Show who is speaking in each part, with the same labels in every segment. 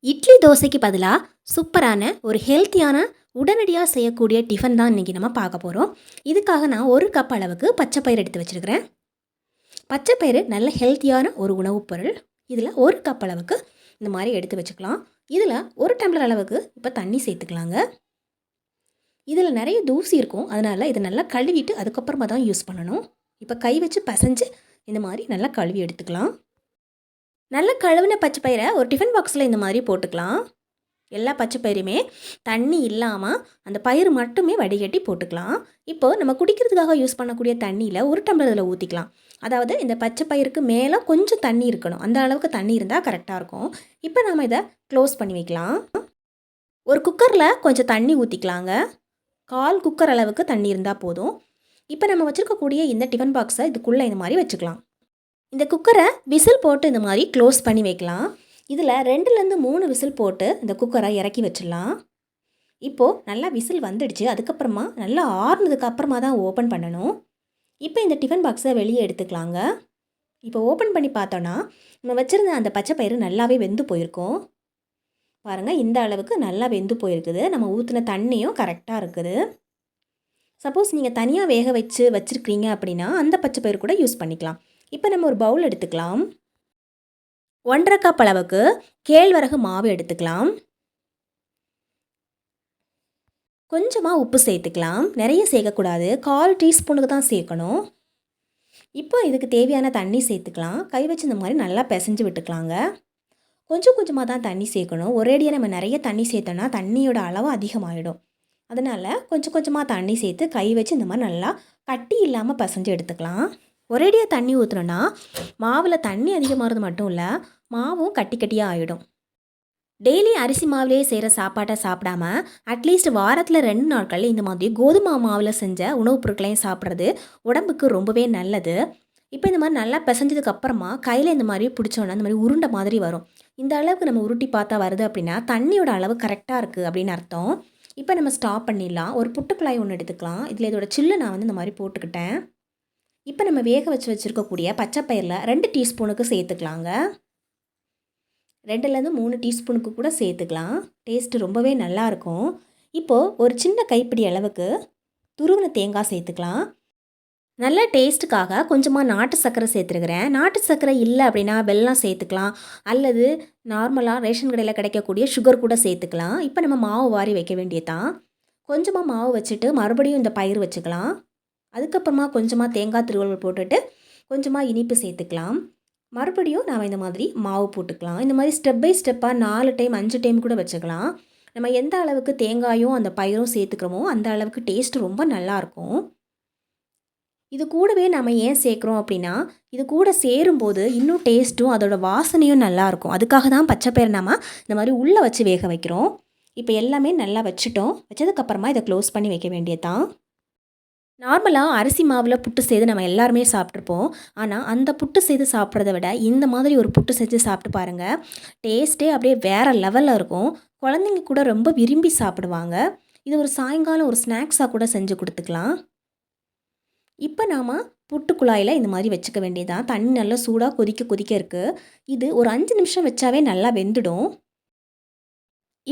Speaker 1: இட்லி தோசைக்கு பதிலாக சூப்பரான ஒரு ஹெல்த்தியான உடனடியாக செய்யக்கூடிய டிஃபன் தான் இன்றைக்கி நம்ம பார்க்க போகிறோம். இதுக்காக நான் ஒரு கப் அளவுக்கு பச்சைப்பயிறு எடுத்து வச்சுருக்கிறேன். பச்சைப்பயிறு நல்ல ஹெல்த்தியான ஒரு உணவுப் பொருள். இதில் ஒரு கப் அளவுக்கு இந்த மாதிரி எடுத்து வச்சுக்கலாம். இதில் ஒரு டம்ளர் அளவுக்கு இப்போ தண்ணி சேர்த்துக்கலாங்க. இதில் நிறைய தூசி இருக்கும், அதனால் இதை நல்லா கழுவிட்டு அதுக்கப்புறமா தான் யூஸ் பண்ணணும். இப்போ கை வச்சு பசைஞ்சு இந்த மாதிரி நல்லா கழுவி எடுத்துக்கலாம். நல்ல கழுவின பச்சை பயிரை ஒரு டிஃபன் பாக்ஸில் இந்த மாதிரி போட்டுக்கலாம். எல்லா பச்சை பயிறுமே தண்ணி இல்லாமல் அந்த பயிறு மட்டுமே வடிகட்டி போட்டுக்கலாம். இப்போது நம்ம குடிக்கிறதுக்காக யூஸ் பண்ணக்கூடிய தண்ணியில் ஒரு டம்ளர் இதில் ஊற்றிக்கலாம். அதாவது இந்த பச்சை பயிருக்கு மேலே கொஞ்சம் தண்ணி இருக்கணும், அந்த அளவுக்கு தண்ணி இருந்தால் கரெக்டாக இருக்கும். இப்போ நம்ம இதை க்ளோஸ் பண்ணி வைக்கலாம். ஒரு குக்கரில் கொஞ்சம் தண்ணி ஊற்றிக்கலாங்க. 1/4 குக்கர் அளவுக்கு தண்ணி இருந்தால் போதும். இப்போ நம்ம வச்சுருக்கக்கூடிய இந்த டிஃபன் பாக்ஸை இதுக்குள்ளே இந்த மாதிரி வச்சுக்கலாம். இந்த குக்கரை விசில் போட்டு இந்த மாதிரி க்ளோஸ் பண்ணி வைக்கலாம். இதில் 2லேருந்து 3 விசில் போட்டு இந்த குக்கரை இறக்கி வச்சிடலாம். இப்போது நல்லா விசில் வந்துடுச்சு. அதுக்கப்புறமா நல்லா ஆறுனதுக்கு அப்புறமா தான் ஓப்பன் பண்ணணும். இப்போ இந்த டிஃபன் பாக்ஸை வெளியே எடுத்துக்கலாங்க. இப்போ ஓப்பன் பண்ணி பார்த்தோன்னா நம்ம வச்சுருந்த அந்த பச்சை பயிறு நல்லாவே வெந்து போயிருக்கும். பாருங்கள், இந்த அளவுக்கு நல்லா வெந்து போயிருக்குது. நம்ம ஊற்றின தண்ணியும் கரெக்டாக இருக்குது. சப்போஸ் நீங்கள் தனியாக வேக வச்சுருக்கீங்க அப்படின்னா அந்த பச்சை பயிறு கூட யூஸ் பண்ணிக்கலாம். இப்போ நம்ம ஒரு பவுல் எடுத்துக்கலாம். 1/2 கப் அளவுக்கு கேழ்வரகு மாவு எடுத்துக்கலாம். கொஞ்சமாக உப்பு சேர்த்துக்கலாம். நிறைய சேர்க்கக்கூடாது, 1/4 டீஸ்பூனுக்கு தான் சேர்க்கணும். இப்போ இதுக்கு தேவையான தண்ணி சேர்த்துக்கலாம். கை வச்சு இந்த மாதிரி நல்லா பிசைஞ்சு விட்டுக்கலாங்க. கொஞ்சம் கொஞ்சமாக தான் தண்ணி சேர்க்கணும். ஒரேடியாக நம்ம நிறைய தண்ணி சேர்த்தோன்னா தண்ணியோட அளவு அதிகமாகிடும். அதனால் கொஞ்சம் கொஞ்சமாக தண்ணி சேர்த்து கை வச்சு இந்த மாதிரி நல்லா கட்டி இல்லாமல் பிசைஞ்சு எடுத்துக்கலாம். ஒரேடியாக தண்ணி ஊற்றுனோன்னா மாவில் தண்ணி அதிகமாகிறது மட்டும் இல்லை, மாவும் கட்டி கட்டியாக ஆகிடும். டெய்லி அரிசி மாவுலேயே செய்கிற சாப்பாட்டை சாப்பிடாம அட்லீஸ்ட் வாரத்தில் 2 நாட்கள் இந்த மாதிரி கோதுமை மாவில் செஞ்ச உணவுப் பொருட்களையும் சாப்பிட்றது உடம்புக்கு ரொம்பவே நல்லது. இப்போ இந்த மாதிரி நல்லா பிசைஞ்சதுக்கு அப்புறமா கையில் இந்த மாதிரி பிடிச்சோன்னா இந்த மாதிரி உருண்டை மாதிரி வரும். இந்த அளவுக்கு நம்ம உருட்டி பார்த்தா வருது அப்படின்னா தண்ணியோட அளவு கரெக்டாக இருக்குது அப்படின்னு அர்த்தம். இப்போ நம்ம ஸ்டாப் பண்ணிடலாம். ஒரு புட்டுக்குழாய் ஒன்று எடுத்துக்கலாம். இதில் இதோட சில்லு நான் இந்த மாதிரி போட்டுக்கிட்டேன். இப்போ நம்ம வேக வச்சுருக்கக்கூடிய பச்சை பயிரில் 2 டீஸ்பூனுக்கு சேர்த்துக்கலாங்க. 2லேருந்து 3 டீஸ்பூனுக்கு கூட சேர்த்துக்கலாம். டேஸ்ட்டு ரொம்பவே நல்லாயிருக்கும். இப்போது ஒரு சின்ன கைப்பிடி அளவுக்கு துருவின தேங்காய் சேர்த்துக்கலாம். நல்ல டேஸ்ட்டுக்காக கொஞ்சமாக நாட்டு சர்க்கரை சேர்த்துருக்கிறேன். நாட்டு சர்க்கரை இல்லை அப்படின்னா வெல்லம் சேர்த்துக்கலாம், அல்லது நார்மலாக ரேஷன் கடையில் கிடைக்கக்கூடிய சுகர் கூட சேர்த்துக்கலாம். இப்போ நம்ம மாவு வாரி வைக்க வேண்டியதான். கொஞ்சமாக மாவு வச்சுட்டு மறுபடியும் இந்த பயிர் வச்சுக்கலாம். அதுக்கப்புறமா கொஞ்சமாக தேங்காய் துருவல் போட்டுட்டு கொஞ்சமாக இனிப்பு சேர்த்துக்கலாம். மறுபடியும் நாம் இந்த மாதிரி மாவு போட்டுக்கலாம். இந்த மாதிரி ஸ்டெப் பை ஸ்டெப்பாக 4 டைம் 5 டைம் கூட வச்சுக்கலாம். நம்ம எந்த அளவுக்கு தேங்காயும் அந்த பயிரும் சேர்த்துக்கிறோமோ அந்த அளவுக்கு டேஸ்ட்டு ரொம்ப நல்லாயிருக்கும். இது கூடவே நம்ம ஏன் சேர்க்குறோம் அப்படின்னா, இது கூட சேரும்போது இன்னும் டேஸ்ட்டும் அதோட வாசனையும் நல்லாயிருக்கும். அதுக்காக தான் பச்சை பயிரை நம்ம இந்த மாதிரி உள்ளே வச்சு வேக வைக்கிறோம். இப்போ எல்லாமே நல்லா வச்சுட்டோம். வச்சதுக்கப்புறமா இதை க்ளோஸ் பண்ணி வைக்க வேண்டியதான். நார்மலாக அரிசி மாவில் புட்டு செய்து நம்ம எல்லாருமே சாப்பிட்ருப்போம். ஆனால் அந்த புட்டு செய்து சாப்பிட்றத விட இந்த மாதிரி ஒரு புட்டு செஞ்சு சாப்பிட்டு பாருங்கள். டேஸ்ட்டே அப்படியே வேறு லெவலில் இருக்கும். குழந்தைங்க கூட ரொம்ப விரும்பி சாப்பிடுவாங்க. இது ஒரு சாயங்காலம் ஒரு ஸ்நாக்ஸாக கூட செஞ்சு கொடுத்துக்கலாம். இப்போ நாம் புட்டு குழாயில் இந்த மாதிரி வச்சுக்க வேண்டியதான். தண்ணி நல்லா சூடாக கொதிக்க இருக்குது. இது ஒரு 5 நிமிஷம் வச்சாவே நல்லா வெந்துடும்.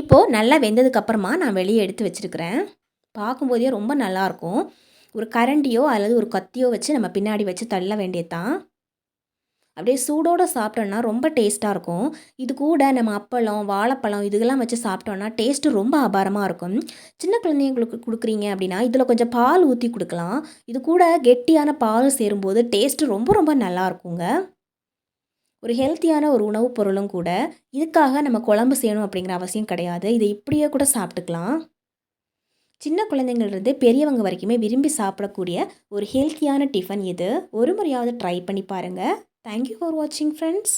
Speaker 1: இப்போது நல்லா வெந்ததுக்கப்புறமா நான் வெளியே எடுத்து வச்சுருக்கிறேன். பார்க்கும்போதே ரொம்ப நல்லாயிருக்கும். ஒரு கரண்டியோ அல்லது ஒரு கத்தியோ வச்சு நம்ம பின்னாடி வச்சு தள்ள வேண்டியதான். அப்படியே சூடோடு சாப்பிட்டோன்னா ரொம்ப டேஸ்ட்டாக இருக்கும். இது கூட நம்ம அப்பளம், வாழைப்பழம் இதுக்கெல்லாம் வச்சு சாப்பிட்டோன்னா டேஸ்ட்டு ரொம்ப அபாரமாக இருக்கும். சின்ன குழந்தைங்களுக்கு கொடுக்குறீங்க அப்படின்னா இதில் கொஞ்சம் பால் ஊற்றி கொடுக்கலாம். இது கூட கெட்டியான பால் சேரும்போது டேஸ்ட்டு ரொம்ப ரொம்ப நல்லாயிருக்குங்க. ஒரு ஹெல்த்தியான ஒரு உணவுப் பொருளும் கூட. இதுக்காக நம்ம குழம்பு செய்யணும் அப்படிங்கிற அவசியம் கிடையாது. இதை இப்படியே கூட சாப்பிட்டுக்கலாம். சின்ன குழந்தைங்கள்லேருந்து பெரியவங்க வரைக்குமே விரும்பி சாப்பிடக்கூடிய ஒரு ஹெல்த்தியான டிஃபன் இது. ஒரு முறையாவது ட்ரை பண்ணி பாருங்கள். தேங்க்யூ ஃபார் வாட்சிங் ஃப்ரெண்ட்ஸ்.